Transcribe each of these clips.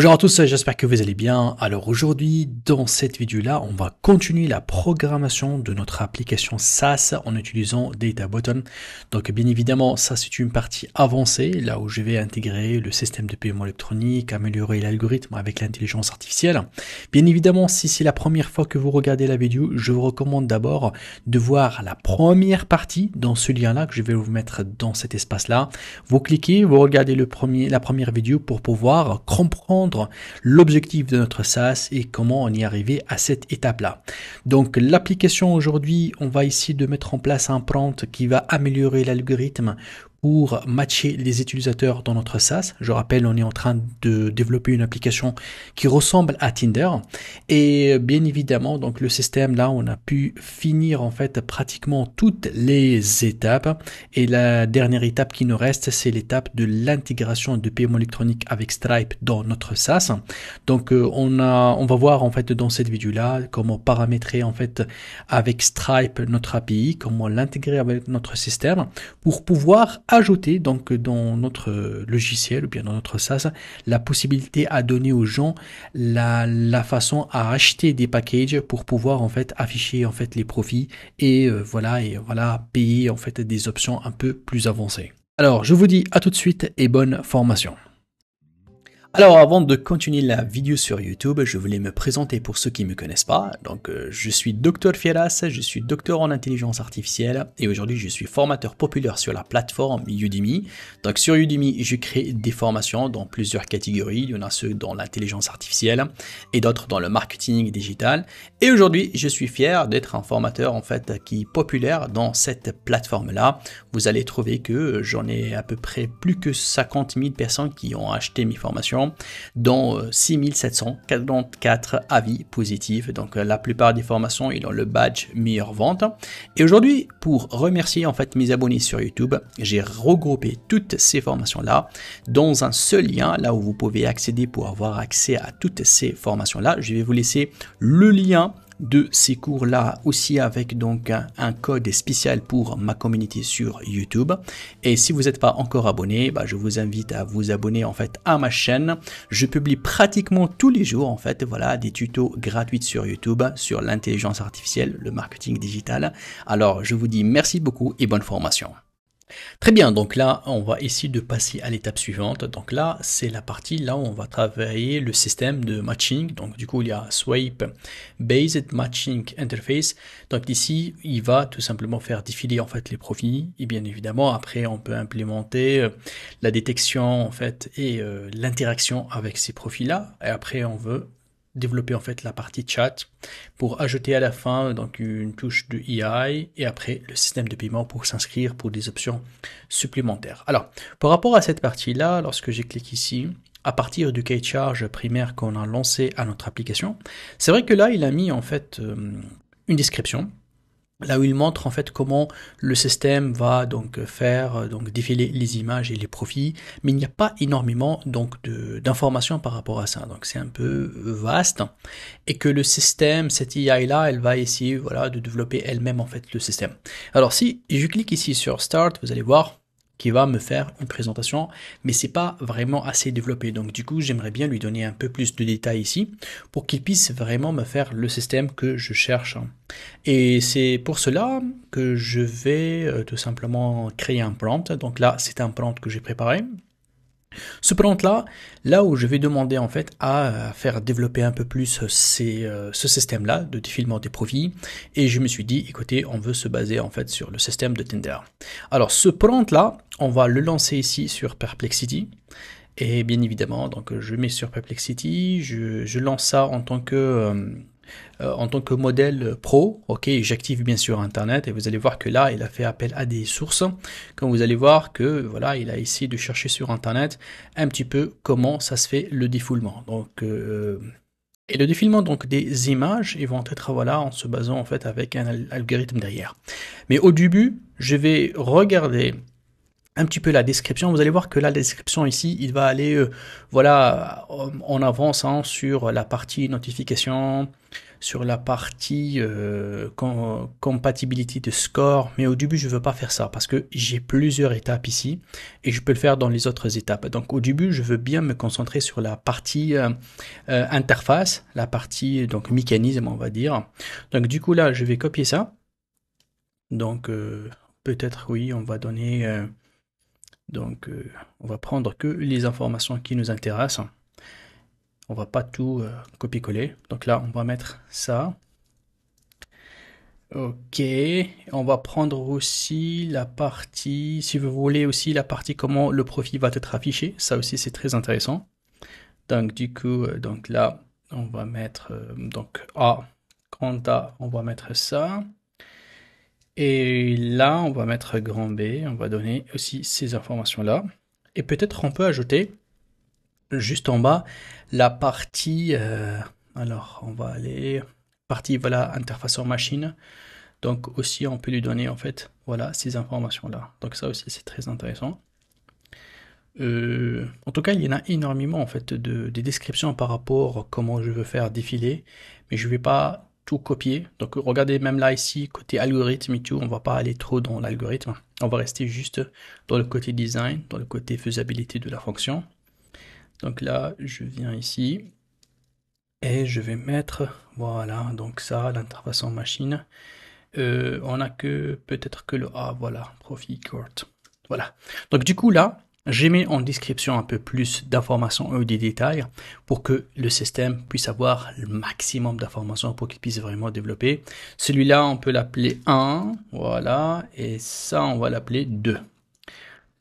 Bonjour à tous, j'espère que vous allez bien. Alors aujourd'hui, dans cette vidéo-là, on va continuer la programmation de notre application SaaS en utilisant DataButton. Donc bien évidemment, ça c'est une partie avancée, là où je vais intégrer le système de paiement électronique, améliorer l'algorithme avec l'intelligence artificielle. Bien évidemment, si c'est la première fois que vous regardez la vidéo, je vous recommande d'abord de voir la première partie dans ce lien-là que je vais vous mettre dans cet espace-là. Vous cliquez, vous regardez la première vidéo pour pouvoir comprendre l'objectif de notre SaaS et comment on y est arrivé à cette étape-là. Donc l'application aujourd'hui, on va essayer de mettre en place un prompt qui va améliorer l'algorithme pour matcher les utilisateurs dans notre SaaS. Je rappelle, on est en train de développer une application qui ressemble à Tinder. Et bien évidemment, donc le système là, on a pu finir en fait pratiquement toutes les étapes. Et la dernière étape qui nous reste, c'est l'étape de l'intégration de paiement électronique avec Stripe dans notre SaaS. Donc on va voir en fait dans cette vidéo là comment paramétrer en fait avec Stripe notre API, comment l'intégrer avec notre système pour pouvoir ajouter donc dans notre logiciel ou bien dans notre SaaS la possibilité à donner aux gens la façon à acheter des packages pour pouvoir en fait afficher en fait les profits et voilà payer en fait des options un peu plus avancées. Alors je vous dis à tout de suite et bonne formation. Alors avant de continuer la vidéo sur YouTube, je voulais me présenter pour ceux qui ne me connaissent pas. Donc je suis Dr Fieras, je suis docteur en intelligence artificielle et aujourd'hui je suis formateur populaire sur la plateforme Udemy. Donc sur Udemy, je crée des formations dans plusieurs catégories. Il y en a ceux dans l'intelligence artificielle et d'autres dans le marketing digital. Et aujourd'hui, je suis fier d'être un formateur en fait qui est populaire dans cette plateforme-là. Vous allez trouver que j'en ai à peu près plus que 50 000 personnes qui ont acheté mes formations, dont 6744 avis positifs. Donc la plupart des formations, ils ont le badge meilleure vente. Et aujourd'hui, pour remercier en fait mes abonnés sur YouTube, j'ai regroupé toutes ces formations-là dans un seul lien, là où vous pouvez accéder pour avoir accès à toutes ces formations-là. Je vais vous laisser le lien de ces cours-là aussi avec donc un code spécial pour ma communauté sur YouTube. Et si vous n'êtes pas encore abonné, je vous invite à vous abonner en fait à ma chaîne. Je publie pratiquement tous les jours en fait des tutos gratuits sur YouTube sur l'intelligence artificielle, le marketing digital. Alors je vous dis merci beaucoup et bonne formation. Très bien, donc là, on va essayer de passer à l'étape suivante. Donc là, c'est la partie là où on va travailler le système de matching. Donc du coup, il y a Swipe Based Matching Interface. Donc ici, il va tout simplement faire défiler en fait les profils. Et bien évidemment, après, on peut implémenter la détection en fait et l'interaction avec ces profils-là. Et après, on veut développer en fait la partie chat pour ajouter à la fin donc une touche de AI et après le système de paiement pour s'inscrire pour des options supplémentaires. Alors par rapport à cette partie là, lorsque je clique ici, à partir du cahier de charge primaire qu'on a lancé à notre application, c'est vrai que là il a mis en fait une description là où il montre en fait comment le système va donc faire défiler les images et les profils, mais il n'y a pas énormément donc d'informations par rapport à ça. Donc c'est un peu vaste et que le système, cette AI là, elle va essayer de développer elle-même en fait le système. Alors si je clique ici sur Start, vous allez voir qui va me faire une présentation, mais c'est pas vraiment assez développé. Donc du coup, j'aimerais bien lui donner un peu plus de détails ici pour qu'il puisse vraiment me faire le système que je cherche. Et c'est pour cela que je vais tout simplement créer un prompt. Donc là, c'est un prompt que j'ai préparé. Ce prompt là où je vais demander en fait à faire développer un peu plus ce système là de défilement des profils, et je me suis dit écoutez, on veut se baser en fait sur le système de Tinder. Alors ce prompt là, on va le lancer ici sur Perplexity. Et bien évidemment, donc je mets sur Perplexity, je lance ça en tant que modèle pro, ok, j'active bien sûr Internet et vous allez voir que là, il a fait appel à des sources. Comme vous allez voir que il a essayé de chercher sur Internet un petit peu comment ça se fait le défoulement. Donc, et le défilement donc des images, ils vont être en se basant en fait avec un algorithme derrière. Mais au début, je vais regarder un petit peu la description. Vous allez voir que la description ici, il va aller voilà en avance hein, sur la partie notification, sur la partie compatibilité de score. Mais au début, je veux pas faire ça parce que j'ai plusieurs étapes ici et je peux le faire dans les autres étapes. Donc au début, je veux bien me concentrer sur la partie interface, la partie donc mécanisme, on va dire. Donc du coup là, je vais copier ça. Donc peut-être oui, on va donner donc, on va prendre que les informations qui nous intéressent. On va pas tout copier-coller. Donc là, on va mettre ça. Ok. On va prendre aussi la partie, si vous voulez aussi la partie comment le profil va être affiché. Ça aussi, c'est très intéressant. Donc du coup, donc là, on va mettre donc A, grand A, on va mettre ça. Et là, on va mettre grand B. On va donner aussi ces informations-là. Et peut-être on peut ajouter juste en bas la partie alors on va aller partie voilà interface en machine, donc aussi on peut lui donner en fait voilà ces informations là, donc ça aussi c'est très intéressant. En tout cas il y en a énormément en fait des descriptions par rapport à comment je veux faire défiler, mais je vais pas tout copier. Donc regardez même là ici côté algorithme et tout, on va pas aller trop dans l'algorithme, on va rester juste dans le côté design, dans le côté faisabilité de la fonction. Donc là, je viens ici et je vais mettre, voilà, donc ça, l'interface en machine. On a que peut-être que le A, voilà, profit court. Voilà. Donc du coup là, j'ai mis en description un peu plus d'informations ou des détails pour que le système puisse avoir le maximum d'informations pour qu'il puisse vraiment développer. Celui-là, on peut l'appeler 1, voilà, et ça, on va l'appeler 2.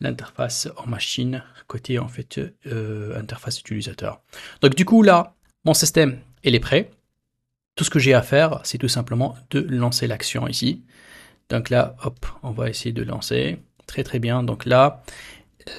L'interface en machine côté en fait interface utilisateur. Donc du coup là, mon système il est prêt. Tout ce que j'ai à faire, c'est tout simplement de lancer l'action ici. Donc là, hop, on va essayer de lancer. Très très bien. Donc là,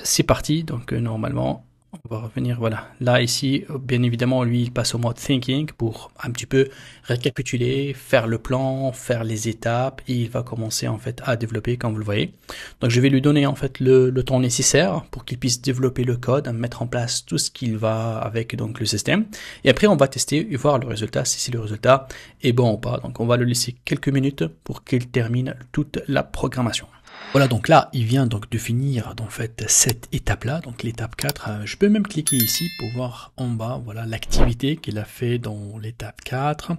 c'est parti. Donc normalement, on va revenir, voilà. Là, ici, bien évidemment, lui, il passe au mode thinking pour un petit peu récapituler, faire le plan, faire les étapes, et il va commencer, en fait, à développer, comme vous le voyez. Donc, je vais lui donner, en fait, le temps nécessaire pour qu'il puisse développer le code, mettre en place tout ce qu'il va avec, donc, le système. Et après, on va tester et voir le résultat, si le résultat est bon ou pas. Donc, on va le laisser quelques minutes pour qu'il termine toute la programmation. Voilà, donc là, il vient donc de finir en fait cette étape-là, donc l'étape 4. Je peux même cliquer ici pour voir en bas, voilà, l'activité qu'il a fait dans l'étape 4.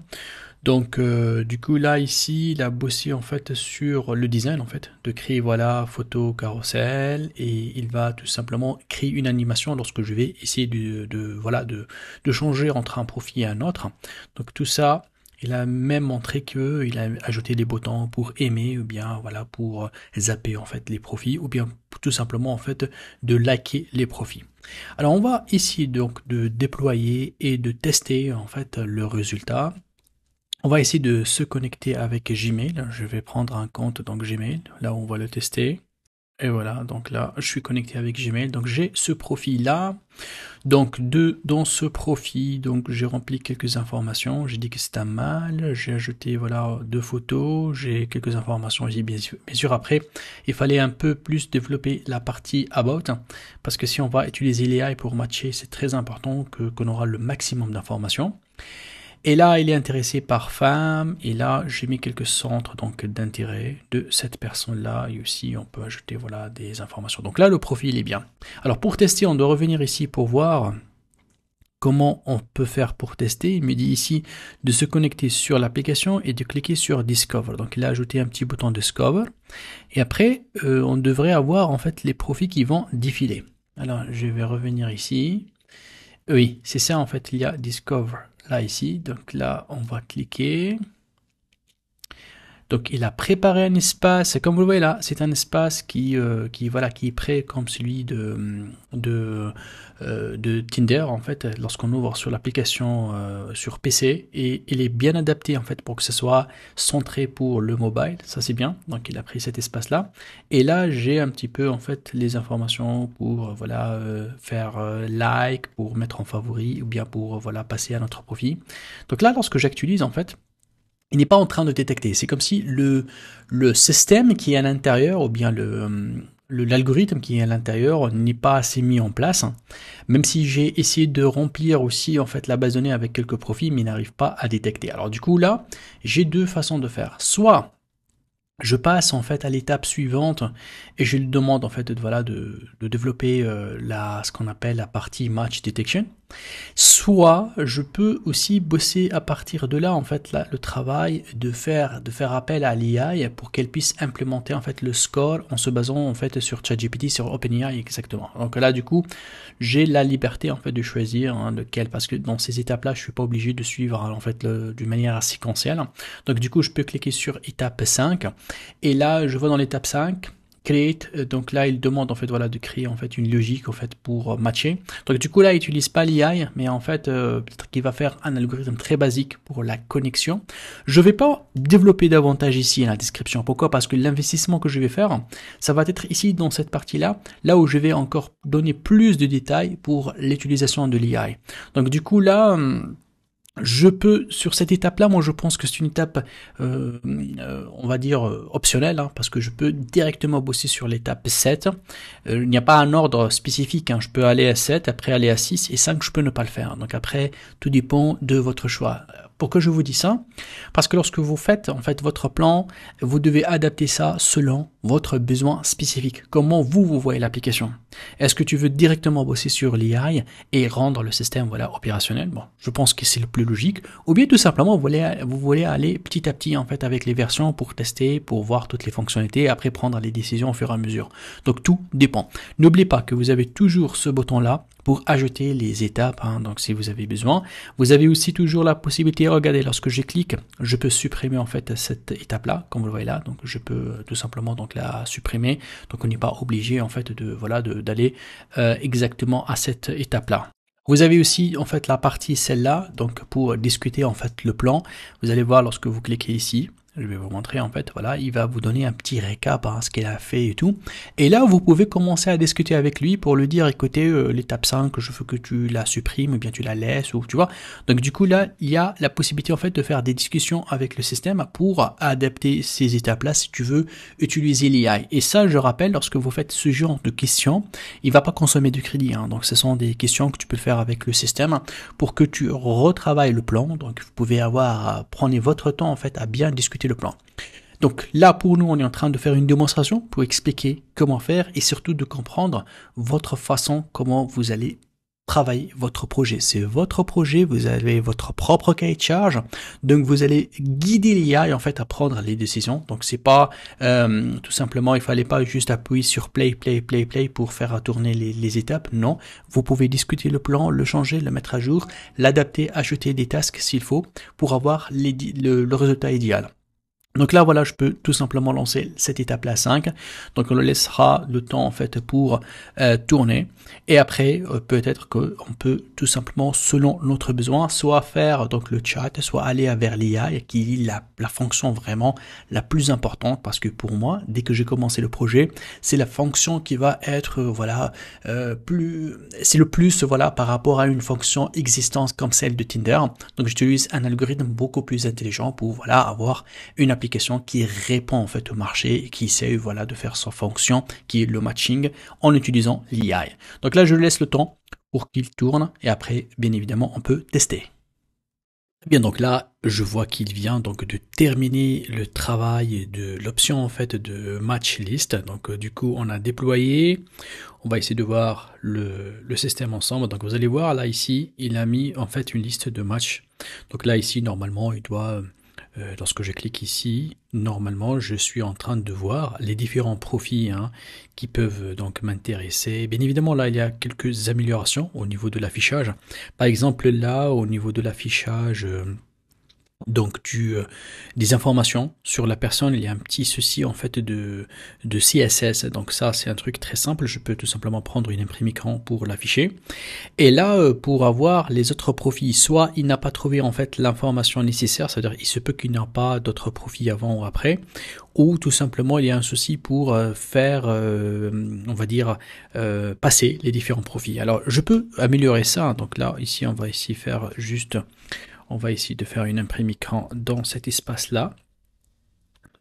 Donc du coup là ici, il a bossé en fait sur le design en fait, de créer voilà photo carrousel, et il va tout simplement créer une animation lorsque je vais essayer de changer entre un profil et un autre. Donc tout ça. Il a même montré qu'il a ajouté des boutons pour aimer ou bien voilà pour zapper en fait les profils, ou bien tout simplement en fait de liker les profils. Alors on va essayer donc de déployer et de tester en fait le résultat. On va essayer de se connecter avec Gmail. Je vais prendre un compte donc Gmail, là où on va le tester. Et voilà, donc là, je suis connecté avec Gmail. Donc j'ai ce profil-là. Donc dans ce profil, donc j'ai rempli quelques informations. J'ai dit que c'est un mâle. J'ai ajouté voilà 2 photos. J'ai quelques informations ici, bien sûr. Après, il fallait un peu plus développer la partie about, parce que si on va utiliser l'AI pour matcher, c'est très important qu'on aura le maximum d'informations. Et là, il est intéressé par femme. Et là, j'ai mis quelques centres donc d'intérêt de cette personne-là. Et aussi, on peut ajouter voilà des informations. Donc là, le profil est bien. Alors pour tester, on doit revenir ici pour voir comment on peut faire pour tester. Il me dit ici de se connecter sur l'application et de cliquer sur Discover. Donc il a ajouté un petit bouton Discover. Et après, on devrait avoir en fait les profils qui vont défiler. Alors je vais revenir ici. Oui, c'est ça en fait, il y a Discover là ici. Donc là, on va cliquer. Donc il a préparé un espace, comme vous le voyez là, c'est un espace qui est prêt comme celui de Tinder en fait, lorsqu'on ouvre sur l'application sur PC, et il est bien adapté en fait pour que ce soit centré pour le mobile, ça c'est bien. Donc il a pris cet espace là, et là j'ai un petit peu en fait les informations pour faire like, pour mettre en favori, ou bien pour passer à notre profil. Donc là lorsque j'actualise en fait, il n'est pas en train de détecter. C'est comme si le système qui est à l'intérieur, ou bien l'algorithme qui est à l'intérieur n'est pas assez mis en place, même si j'ai essayé de remplir aussi en fait la base de données avec quelques profils, mais il n'arrive pas à détecter. Alors du coup là, j'ai deux façons de faire. Soit je passe en fait à l'étape suivante et je lui demande en fait de développer ce qu'on appelle la partie match detection. Soit je peux aussi bosser à partir de là en fait le travail de faire appel à l'IA pour qu'elle puisse implémenter en fait le score en se basant en fait sur ChatGPT, sur OpenAI exactement. Donc là du coup j'ai la liberté en fait de choisir lequel, parce que dans ces étapes là je suis pas obligé de suivre en fait d'une manière séquentielle. Donc du coup je peux cliquer sur étape 5 et là je vois dans l'étape 5 create, donc là il demande en fait de créer en fait une logique en fait pour matcher. Donc du coup là il utilise pas l'IA, mais en fait peut-être qu'il va faire un algorithme très basique pour la connexion. Je vais pas développer davantage ici dans la description. Pourquoi? Parce que l'investissement que je vais faire, ça va être ici dans cette partie là où je vais encore donner plus de détails pour l'utilisation de l'IA. Donc du coup là je peux, sur cette étape-là, moi je pense que c'est une étape, on va dire, optionnelle, parce que je peux directement bosser sur l'étape 7. Il n'y a pas un ordre spécifique, je peux aller à 7, après aller à 6, et 5, je peux ne pas le faire. Donc après, tout dépend de votre choix. Pourquoi je vous dis ça? Parce que lorsque vous faites en fait votre plan, vous devez adapter ça selon votre besoin spécifique. Comment vous voyez l'application? Est-ce que tu veux directement bosser sur l'IA et rendre le système opérationnel? Bon, je pense que c'est le plus logique. Ou bien tout simplement vous voulez aller petit à petit en fait avec les versions pour tester, pour voir toutes les fonctionnalités et après prendre les décisions au fur et à mesure. Donc tout dépend. N'oubliez pas que vous avez toujours ce bouton là pour ajouter les étapes, donc si vous avez besoin. Vous avez aussi toujours la possibilité, regardez, lorsque je clique, je peux supprimer en fait cette étape là, comme vous le voyez là, donc je peux tout simplement donc la supprimer, donc on n'est pas obligé en fait d'aller exactement à cette étape là. Vous avez aussi en fait la partie celle-là, donc pour discuter en fait le plan. Vous allez voir lorsque vous cliquez ici, je vais vous montrer en fait, il va vous donner un petit récap ce qu'il a fait et tout. Et là, vous pouvez commencer à discuter avec lui pour lui dire, écoutez, l'étape 5, je veux que tu la supprimes ou bien tu la laisses, ou tu vois. Donc du coup là, il y a la possibilité en fait de faire des discussions avec le système pour adapter ces étapes-là si tu veux utiliser l'IA. Et ça, je rappelle, lorsque vous faites ce genre de questions, il va pas consommer du crédit. Donc ce sont des questions que tu peux faire avec le système pour que tu retravailles le plan. Donc vous pouvez prenez votre temps en fait à bien discuter le plan. Donc là pour nous on est en train de faire une démonstration pour expliquer comment faire et surtout de comprendre votre façon, comment vous allez travailler votre projet. C'est votre projet, vous avez votre propre cahier de charge, donc vous allez guider l'IA en fait à prendre les décisions. Donc c'est pas tout simplement, il fallait pas juste appuyer sur play pour faire tourner les étapes. Non, vous pouvez discuter le plan, le changer, le mettre à jour, l'adapter, ajouter des tasks s'il faut pour avoir le résultat idéal. Donc là, je peux tout simplement lancer cette étape-là 5. Donc on le laissera le temps en fait pour tourner. Et après, peut-être qu'on peut tout simplement, selon notre besoin, soit faire donc le chat, soit aller vers l'IA qui est la fonction vraiment la plus importante. Parce que pour moi, dès que j'ai commencé le projet, c'est la fonction qui va être c'est le plus par rapport à une fonction existante comme celle de Tinder. Donc j'utilise un algorithme beaucoup plus intelligent pour avoir une application qui répond en fait au marché et qui essaie de faire sa fonction qui est le matching en utilisant l'IA. Donc là je laisse le temps pour qu'il tourne et après bien évidemment on peut tester. Bien, donc là, je vois qu'il vient donc de terminer le travail de l'option en fait de match list. Donc du coup, on a déployé. On va essayer de voir le système ensemble. Donc vous allez voir là ici, il a mis en fait une liste de matchs. Donc là ici, normalement, il doit lorsque je clique ici, normalement, je suis en train de voir les différents profils qui peuvent donc m'intéresser. Bien évidemment, là, il y a quelques améliorations au niveau de l'affichage. Par exemple, là, au niveau de l'affichage, donc des informations sur la personne, il y a un petit souci en fait de CSS. Donc ça, c'est un truc très simple. Je peux tout simplement prendre une imprime écran pour l'afficher. Et là, pour avoir les autres profils, soit il n'a pas trouvé en fait l'information nécessaire, c'est-à-dire il se peut qu'il n'y ait pas d'autres profils avant ou après, ou tout simplement il y a un souci pour faire, on va dire, passer les différents profils. Alors je peux améliorer ça. Donc là, ici, on va ici faire juste... On va essayer de faire une imprime écran dans cet espace-là.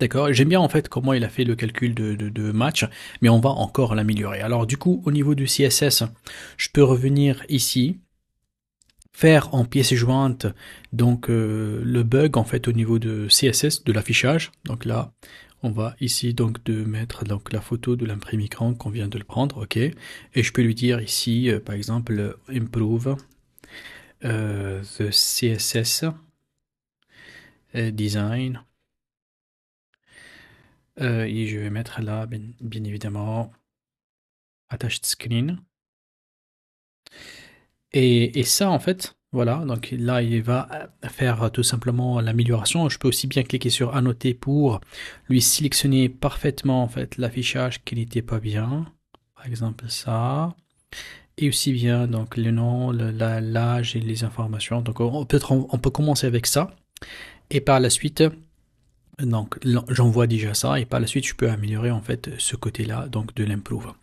D'accord, j'aime bien en fait comment il a fait le calcul de match, mais on va encore l'améliorer. Alors du coup, au niveau du CSS, je peux revenir ici, faire en pièce jointe donc le bug en fait au niveau de CSS, de l'affichage. Donc là, on va ici donc de mettre donc la photo de l'imprime écran qu'on vient de le prendre, ok. Et je peux lui dire ici, par exemple, improve the CSS design. Et je vais mettre là, bien évidemment, attached screen. Et ça, en fait, voilà, donc là, il va faire tout simplement l'amélioration. Je peux aussi bien cliquer sur annoter pour lui sélectionner parfaitement, en fait, l'affichage qui n'était pas bien. Par exemple, ça. Et aussi bien, donc, le nom, l'âge et les informations. Donc, peut-être on peut commencer avec ça. Et par la suite, donc j'envoie déjà ça et par la suite je peux améliorer en fait ce côté-là donc de l'improve.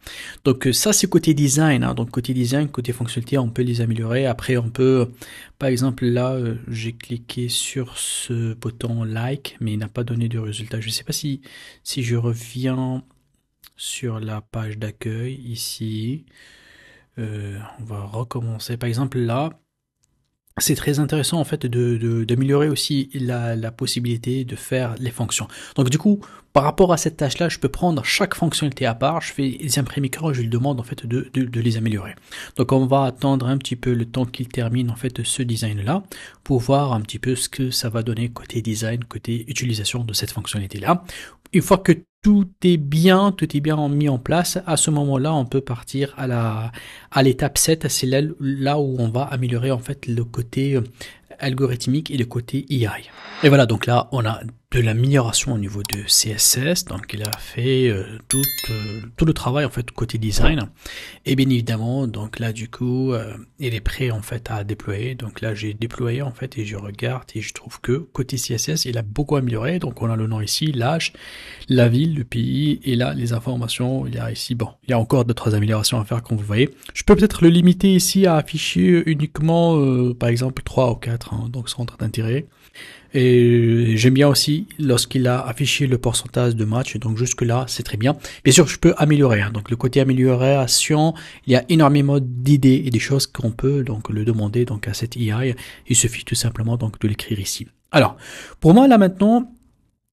Donc ça c'est côté design, hein. Donc côté design, côté fonctionnalité on peut les améliorer. Après on peut, par exemple là j'ai cliqué sur ce bouton like mais il n'a pas donné de résultat. Je ne sais pas si je reviens sur la page d'accueil ici, on va recommencer. Par exemple là c'est très intéressant en fait d'améliorer aussi la possibilité de faire les fonctions. Donc du coup, par rapport à cette tâche-là, je peux prendre chaque fonctionnalité à part, je fais les imprimer écran, je lui demande en fait de les améliorer. Donc on va attendre un petit peu le temps qu'il termine en fait ce design-là pour voir un petit peu ce que ça va donner côté design, côté utilisation de cette fonctionnalité-là. Une fois que tout est bien mis en place, à ce moment-là, on peut partir à l'étape 7, c'est là où on va améliorer en fait le côté algorithmique et le côté AI. Et voilà, donc là, on a de l'amélioration au niveau de CSS, donc il a fait tout le travail en fait côté design. Et bien évidemment, donc là du coup, il est prêt en fait à déployer. Donc là, j'ai déployé en fait et je regarde et je trouve que côté CSS, il a beaucoup amélioré. Donc on a le nom ici, l'âge, la ville, le pays et là les informations. Il y a ici, bon, il y a encore d'autres améliorations à faire comme vous voyez. Je peux peut-être le limiter ici à afficher uniquement, par exemple 3 ou 4, hein, donc centre d'intérêt. Et j'aime bien aussi lorsqu'il a affiché le pourcentage de match, donc jusque là c'est très bien. Bien sûr je peux améliorer, hein. Donc le côté amélioration, il y a énormément d'idées et des choses qu'on peut donc le demander donc à cette AI. Il suffit tout simplement donc de l'écrire ici. Alors pour moi là maintenant,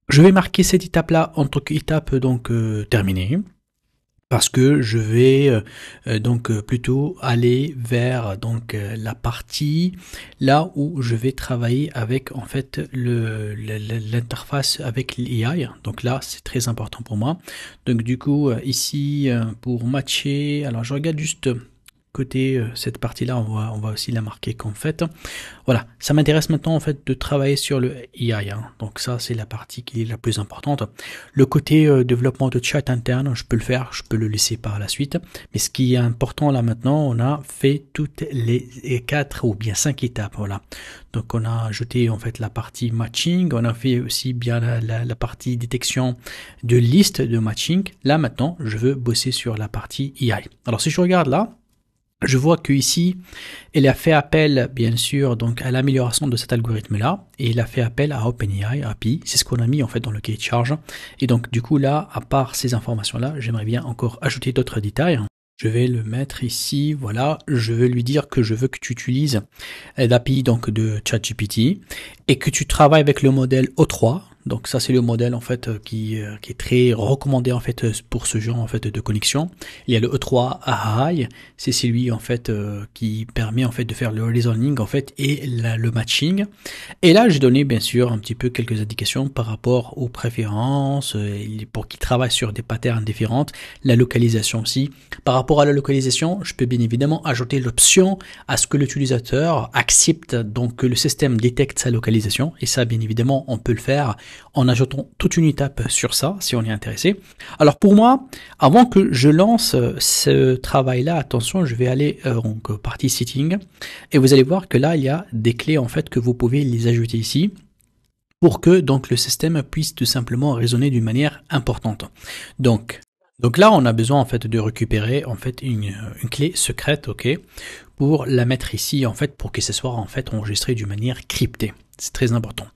je vais marquer cette étape là en tant qu'étape donc terminée. Parce que je vais donc plutôt aller vers donc la partie là où je vais travailler avec en fait l'interface avec l'AI. Donc là c'est très important pour moi. Donc du coup ici pour matcher, alors je regarde juste côté cette partie là, on va aussi la marquer qu'en fait voilà, ça m'intéresse maintenant en fait de travailler sur le AI, hein. Donc ça c'est la partie qui est la plus importante. Le côté développement de chat interne, je peux le faire, je peux le laisser par la suite, mais ce qui est important là maintenant, on a fait toutes les 4 ou bien 5 étapes, voilà. Donc on a ajouté en fait la partie matching, on a fait aussi bien la partie détection de liste de matching. Là maintenant je veux bosser sur la partie AI. Alors si je regarde là, je vois que ici, il a fait appel, bien sûr, donc à l'amélioration de cet algorithme-là, et il a fait appel à OpenAI API. C'est ce qu'on a mis en fait dans le cahier de charge. Et donc, du coup, là, à part ces informations-là, j'aimerais bien encore ajouter d'autres détails. Je vais le mettre ici, voilà. Je vais lui dire que je veux que tu utilises l'API donc de ChatGPT et que tu travailles avec le modèle O3. Donc ça c'est le modèle en fait qui est très recommandé en fait pour ce genre en fait de connexion. Il y a le E3 AI, c'est celui en fait qui permet en fait de faire le reasoning en fait et le matching. Et là j'ai donné bien sûr un petit peu quelques indications par rapport aux préférences pour qu'il travaille sur des patterns différentes, la localisation aussi. Par rapport à la localisation, je peux bien évidemment ajouter l'option à ce que l'utilisateur accepte donc que le système détecte sa localisation et ça bien évidemment on peut le faire en ajoutant toute une étape sur ça, si on est intéressé. Alors pour moi, avant que je lance ce travail-là, attention, je vais aller donc partie setting, et vous allez voir que là, il y a des clés en fait que vous pouvez les ajouter ici, pour que donc le système puisse tout simplement raisonner d'une manière importante. Donc là, on a besoin en fait de récupérer en fait une clé secrète, ok, pour la mettre ici en fait pour que ce soit en fait enregistré d'une manière cryptée. C'est très important.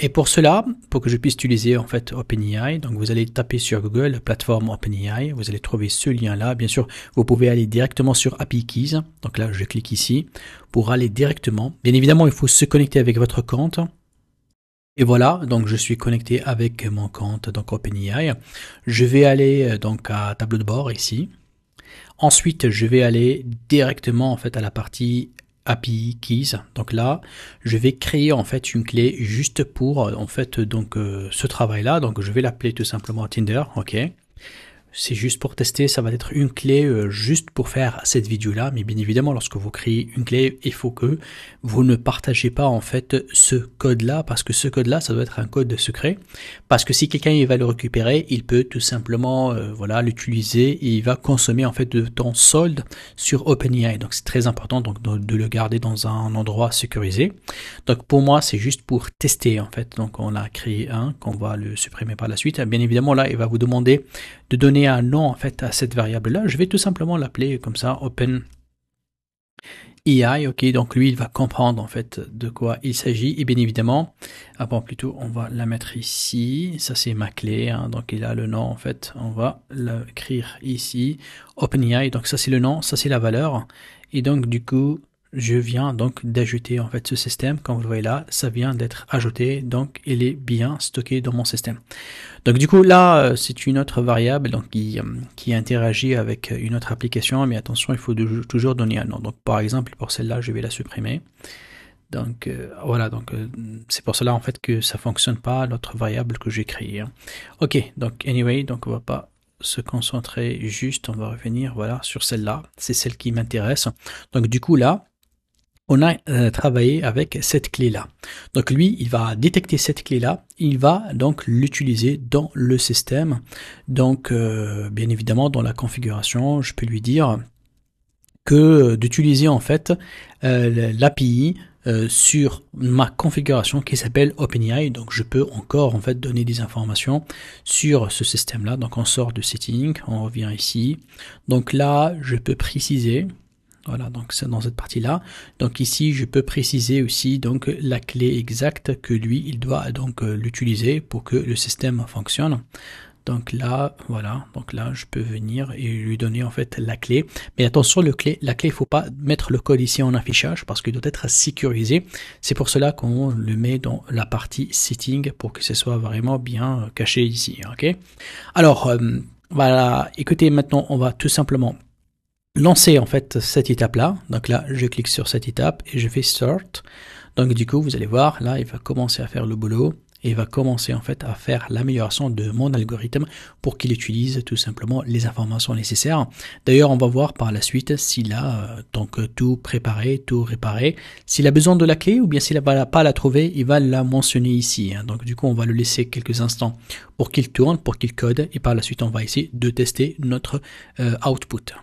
Et pour cela, pour que je puisse utiliser en fait OpenAI, donc vous allez taper sur Google plateforme OpenAI, vous allez trouver ce lien-là. Bien sûr, vous pouvez aller directement sur API Keys. Donc là, je clique ici pour aller directement. Bien évidemment, il faut se connecter avec votre compte. Et voilà, donc je suis connecté avec mon compte donc OpenAI. Je vais aller donc à tableau de bord ici. Ensuite, je vais aller directement en fait à la partie API Keys. Donc là, je vais créer en fait une clé juste pour en fait donc ce travail-là. Donc je vais l'appeler tout simplement Tinder, ok. C'est juste pour tester, ça va être une clé juste pour faire cette vidéo-là. Mais bien évidemment, lorsque vous créez une clé, il faut que vous ne partagez pas en fait ce code-là, parce que ce code-là, ça doit être un code secret. Parce que si quelqu'un va le récupérer, il peut tout simplement voilà l'utiliser et il va consommer en fait de ton solde sur OpenAI. Donc c'est très important donc de le garder dans un endroit sécurisé. Donc pour moi, c'est juste pour tester en fait. Donc on a créé un qu'on va le supprimer par la suite. Bien évidemment, là, il va vous demander de donner un nom en fait à cette variable là. Je vais tout simplement l'appeler comme ça OpenAI, ok. Donc lui il va comprendre en fait de quoi il s'agit, et bien évidemment bon, plutôt on va la mettre ici, ça c'est ma clé hein. Donc il a le nom en fait, on va l'écrire ici OpenAI. Donc ça c'est le nom, ça c'est la valeur, et donc du coup je viens donc d'ajouter en fait ce système. Comme vous le voyez là, ça vient d'être ajouté, donc il est bien stocké dans mon système. Donc du coup là c'est une autre variable donc qui interagit avec une autre application, mais attention, il faut toujours donner un nom. Donc par exemple pour celle-là je vais la supprimer. Donc voilà, donc c'est pour cela en fait que ça fonctionne pas l'autre variable que j'ai créée hein. Ok, donc anyway, donc on va pas se concentrer, juste on va revenir voilà sur celle-là, c'est celle qui m'intéresse. Donc du coup là on a travaillé avec cette clé-là. Donc lui, il va détecter cette clé-là, il va donc l'utiliser dans le système. Donc bien évidemment dans la configuration, je peux lui dire que d'utiliser en fait l'API sur ma configuration qui s'appelle OpenAI. Donc je peux encore en fait donner des informations sur ce système-là. Donc on sort de Setting, on revient ici. Donc là, je peux préciser. Voilà, donc c'est dans cette partie-là. Donc ici, je peux préciser aussi donc la clé exacte que lui, il doit donc l'utiliser pour que le système fonctionne. Donc là, voilà, donc là, je peux venir et lui donner en fait la clé. Mais attention, la clé, il faut pas mettre le code ici en affichage parce qu'il doit être sécurisé. C'est pour cela qu'on le met dans la partie setting pour que ce soit vraiment bien caché ici, ok? Alors, voilà, écoutez, maintenant, on va tout simplement lancer en fait cette étape là. Donc là je clique sur cette étape et je fais start. Donc du coup vous allez voir là il va commencer à faire le boulot et il va commencer en fait à faire l'amélioration de mon algorithme pour qu'il utilise tout simplement les informations nécessaires. D'ailleurs on va voir par la suite s'il a donc tout préparé, tout réparé, s'il a besoin de la clé ou bien s'il va pas la trouver, il va la mentionner ici hein. Donc du coup on va le laisser quelques instants pour qu'il tourne, pour qu'il code, et par la suite on va essayer de tester notre output.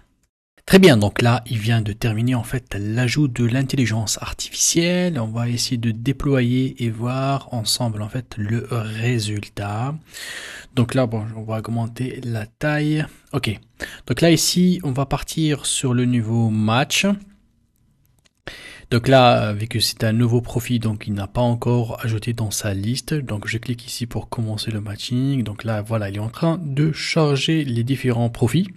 Très bien, donc là, il vient de terminer en fait l'ajout de l'intelligence artificielle. On va essayer de déployer et voir ensemble en fait le résultat. Donc là, bon, on va augmenter la taille. Ok, donc là ici, on va partir sur le niveau match. Donc là, vu que c'est un nouveau profil, donc il n'a pas encore ajouté dans sa liste. Donc je clique ici pour commencer le matching. Donc là, voilà, il est en train de charger les différents profils.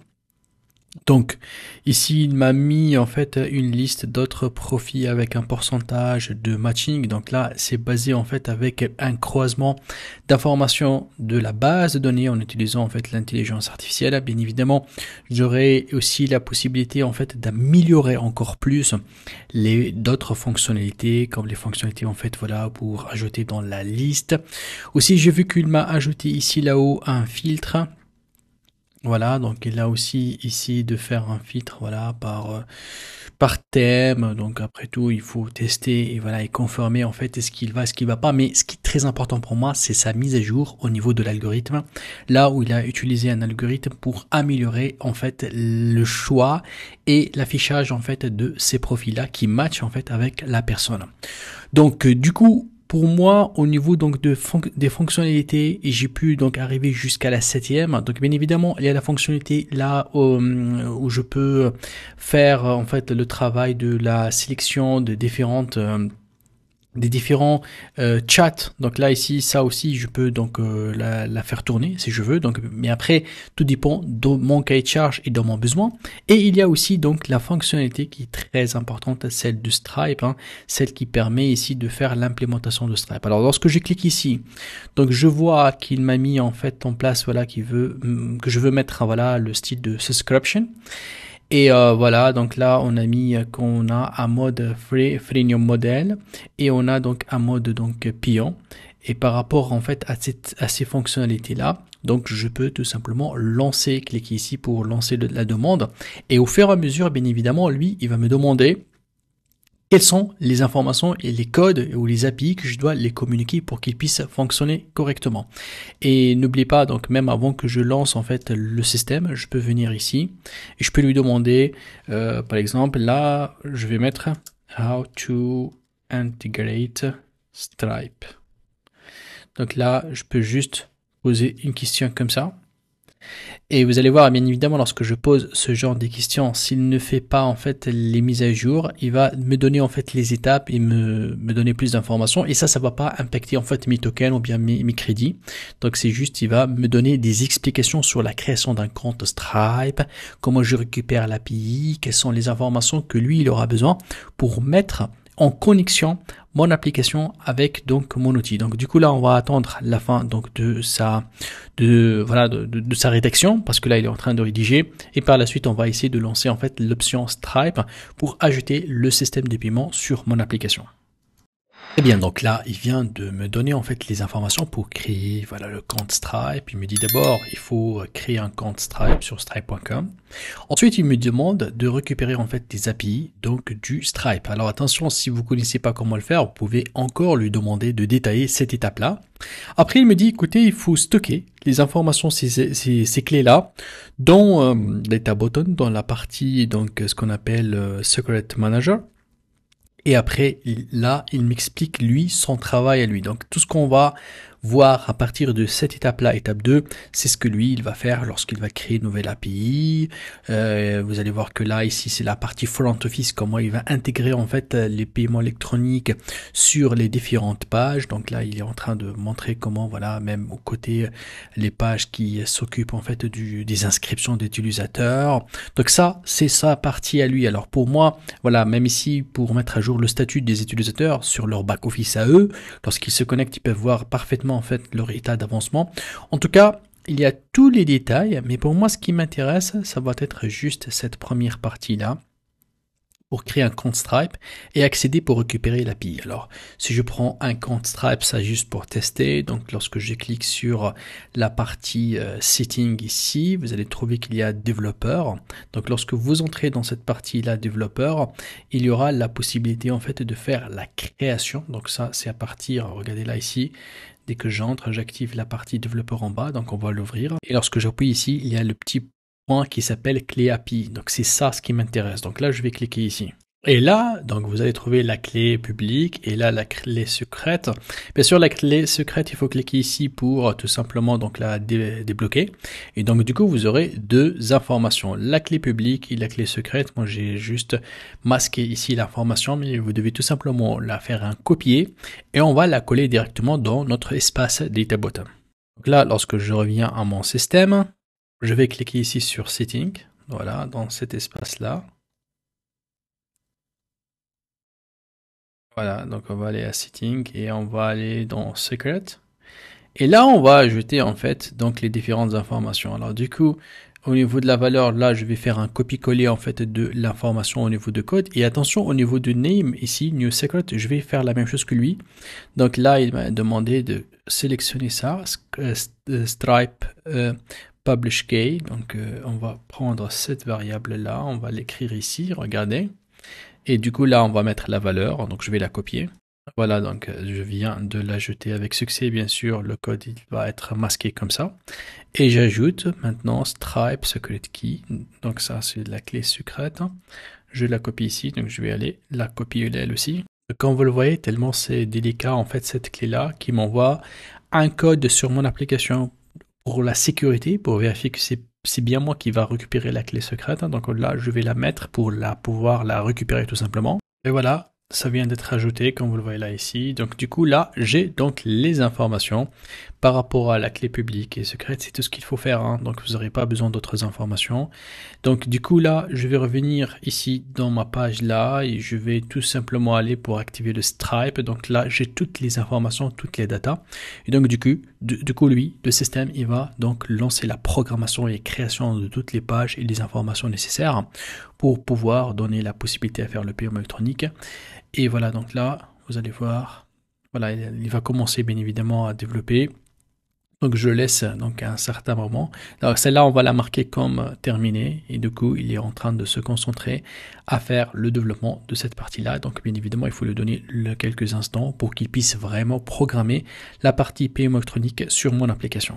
Donc ici il m'a mis en fait une liste d'autres profils avec un pourcentage de matching. Donc là c'est basé en fait avec un croisement d'informations de la base de données en utilisant en fait l'intelligence artificielle. Bien évidemment j'aurai aussi la possibilité en fait d'améliorer encore plus les d'autres fonctionnalités, comme les fonctionnalités en fait voilà pour ajouter dans la liste. Aussi j'ai vu qu'il m'a ajouté ici là-haut un filtre. Voilà, donc il a aussi ici de faire un filtre voilà par thème. Donc après tout il faut tester et voilà et confirmer en fait est-ce qu'il va, est-ce qu'il va pas. Mais ce qui est très important pour moi, c'est sa mise à jour au niveau de l'algorithme, là où il a utilisé un algorithme pour améliorer en fait le choix et l'affichage en fait de ces profils là qui matchent en fait avec la personne. Donc du coup pour moi, au niveau donc des fonctionnalités, j'ai pu donc arriver jusqu'à la 7e. Donc bien évidemment, il y a la fonctionnalité là où je peux faire en fait le travail de la sélection de différentes des différents chats. Donc là ici, ça aussi je peux donc la faire tourner si je veux. Donc, mais après tout dépend de mon cahier de charge et de mon besoin. Et il y a aussi donc la fonctionnalité qui est très importante, celle de Stripe, hein, celle qui permet ici de faire l'implémentation de Stripe. Alors lorsque je clique ici, donc je vois qu'il m'a mis en fait en place, voilà, que je veux mettre, voilà, le style de subscription. Et voilà, donc là on a mis qu'on a un mode freemium model et on a donc un mode donc payant. Et par rapport en fait à ces fonctionnalités là, donc je peux tout simplement cliquer ici pour lancer la demande. Et au fur et à mesure, bien évidemment, lui il va me demander quelles sont les informations et les codes ou les API que je dois les communiquer pour qu'ils puissent fonctionner correctement. Et n'oubliez pas, donc même avant que je lance en fait le système, je peux venir ici et je peux lui demander, par exemple, là, je vais mettre How to integrate Stripe. Donc là, je peux juste poser une question comme ça. Et vous allez voir, bien évidemment, lorsque je pose ce genre de questions, s'il ne fait pas en fait les mises à jour, il va me donner en fait les étapes et me donner plus d'informations. Et ça va pas impacter en fait mes tokens ou bien mes crédits. Donc c'est juste, il va me donner des explications sur la création d'un compte Stripe, comment je récupère l'API, quelles sont les informations que lui il aura besoin pour mettre en connexion mon application avec donc mon outil. Donc du coup là on va attendre la fin donc de sa rédaction, parce que là il est en train de rédiger, et par la suite on va essayer de lancer en fait l'option Stripe pour ajouter le système de paiement sur mon application. Eh bien, donc là, il vient de me donner en fait les informations pour créer, voilà, le compte Stripe. Il me dit d'abord, il faut créer un compte Stripe sur stripe.com. Ensuite, il me demande de récupérer en fait des API, donc du Stripe. Alors attention, si vous connaissez pas comment le faire, vous pouvez encore lui demander de détailler cette étape-là. Après, il me dit, écoutez, il faut stocker les informations, ces clés-là, dans Data Button, dans la partie, donc, ce qu'on appelle Secret Manager. Et après, là, il m'explique, lui, son travail à lui. Donc, tout ce qu'on va voir à partir de cette étape-là, étape 2, c'est ce que lui, il va faire lorsqu'il va créer une nouvelle API. Vous allez voir que là, ici, c'est la partie front office, comment il va intégrer, en fait, les paiements électroniques sur les différentes pages. Donc là, il est en train de montrer comment, voilà, même au côté, les pages qui s'occupent, en fait, des inscriptions d'utilisateurs. Donc ça, c'est sa partie à lui. Alors, pour moi, voilà, même ici, pour mettre à jour le statut des utilisateurs sur leur back-office à eux, lorsqu'ils se connectent, ils peuvent voir parfaitement en fait leur état d'avancement. En tout cas, il y a tous les détails, mais pour moi, ce qui m'intéresse, ça va être juste cette première partie-là, pour créer un compte Stripe et accéder pour récupérer l'API. Alors, si je prends un compte Stripe, ça juste pour tester. Donc, lorsque je clique sur la partie Setting ici, vous allez trouver qu'il y a développeur. Donc, lorsque vous entrez dans cette partie-là, développeur, il y aura la possibilité en fait de faire la création. Donc, ça, c'est à partir, regardez là ici, dès que j'entre, j'active la partie développeur en bas. Donc, on va l'ouvrir. Et lorsque j'appuie ici, il y a le petit qui s'appelle clé API. Donc c'est ça ce qui m'intéresse. Donc là je vais cliquer ici. Et là, donc vous allez trouver la clé publique et là la clé secrète. Bien sûr, la clé secrète, il faut cliquer ici pour tout simplement donc la débloquer. Et donc du coup, vous aurez deux informations, la clé publique et la clé secrète. Moi, j'ai juste masqué ici l'information, mais vous devez tout simplement la faire un copier et on va la coller directement dans notre espace Data Button. Donc là, lorsque je reviens à mon système, je vais cliquer ici sur Setting, voilà, dans cet espace-là. Voilà, donc on va aller à Setting et on va aller dans Secret. Et là, on va ajouter en fait donc les différentes informations. Alors du coup, au niveau de la valeur, là, je vais faire un copier-coller en fait de l'information au niveau de code. Et attention, au niveau de name, ici, New Secret, je vais faire la même chose que lui. Donc là, il m'a demandé de sélectionner ça, Stripe publish key. Donc on va prendre cette variable là, on va l'écrire ici, regardez, et du coup là on va mettre la valeur, donc je vais la copier. Voilà, donc je viens de l'ajouter avec succès. Bien sûr, le code il va être masqué comme ça, et j'ajoute maintenant Stripe secret key. Donc ça c'est la clé secrète, je la copie ici, donc je vais aller la copier elle aussi. Comme vous le voyez, tellement c'est délicat en fait cette clé là qui m'envoie un code sur mon application pour la sécurité, pour vérifier que c'est bien moi qui va récupérer la clé secrète. Donc là, je vais la mettre pour pouvoir la récupérer tout simplement. Et voilà, Ça vient d'être ajouté, comme vous le voyez là ici. Donc du coup là, j'ai donc les informations par rapport à la clé publique et secrète. C'est tout ce qu'il faut faire, hein. Donc vous n'aurez pas besoin d'autres informations. Donc du coup là, je vais revenir ici dans ma page là et je vais tout simplement aller pour activer le Stripe. Donc là, j'ai toutes les informations, toutes les datas. Et donc du coup lui, le système, il va donc lancer la programmation et création de toutes les pages et les informations nécessaires pour pouvoir donner la possibilité à faire le paiement électronique. Et voilà, donc là, vous allez voir, voilà, il va commencer bien évidemment à développer. Donc je laisse donc à un certain moment. Alors celle-là, on va la marquer comme terminée. Et du coup, il est en train de se concentrer à faire le développement de cette partie-là. Donc bien évidemment, il faut lui donner quelques instants pour qu'il puisse vraiment programmer la partie paiement électronique sur mon application.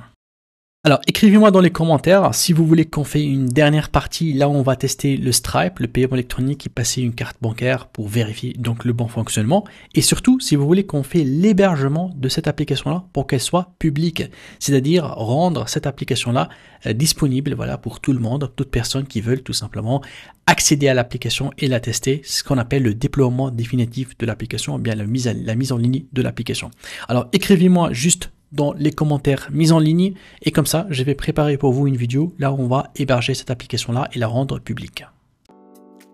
Alors, écrivez-moi dans les commentaires si vous voulez qu'on fait une dernière partie. Là, on va tester le Stripe, le paiement électronique et passer une carte bancaire pour vérifier donc le bon fonctionnement. Et surtout, si vous voulez qu'on fait l'hébergement de cette application-là pour qu'elle soit publique, c'est-à-dire rendre cette application-là disponible, voilà, pour tout le monde, toute personne qui veulent tout simplement accéder à l'application et la tester, ce qu'on appelle le déploiement définitif de l'application, ou bien la mise en ligne de l'application. Alors, écrivez-moi juste dans les commentaires mise en ligne et comme ça je vais préparer pour vous une vidéo là où on va héberger cette application là et la rendre publique.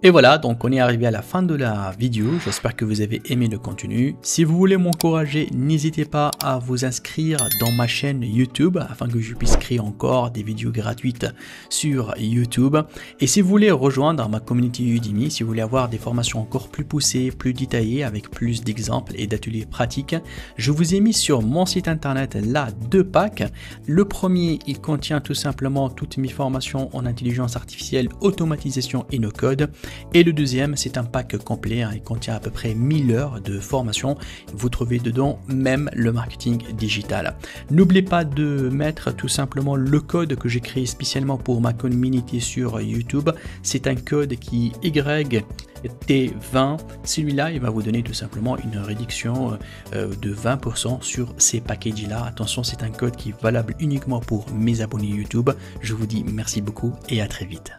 Et voilà, donc on est arrivé à la fin de la vidéo, j'espère que vous avez aimé le contenu. Si vous voulez m'encourager, n'hésitez pas à vous inscrire dans ma chaîne YouTube afin que je puisse créer encore des vidéos gratuites sur YouTube. Et si vous voulez rejoindre ma communauté Udemy, si vous voulez avoir des formations encore plus poussées, plus détaillées, avec plus d'exemples et d'ateliers pratiques, je vous ai mis sur mon site internet là 2 packs. Le premier, il contient tout simplement toutes mes formations en intelligence artificielle, automatisation et no-code. Et le deuxième, c'est un pack complet, hein, il contient à peu près 1000 heures de formation. Vous trouvez dedans même le marketing digital. N'oubliez pas de mettre tout simplement le code que j'ai créé spécialement pour ma communauté sur YouTube. C'est un code qui est YT20. Celui-là, il va vous donner tout simplement une réduction de 20% sur ces packages-là. Attention, c'est un code qui est valable uniquement pour mes abonnés YouTube. Je vous dis merci beaucoup et à très vite.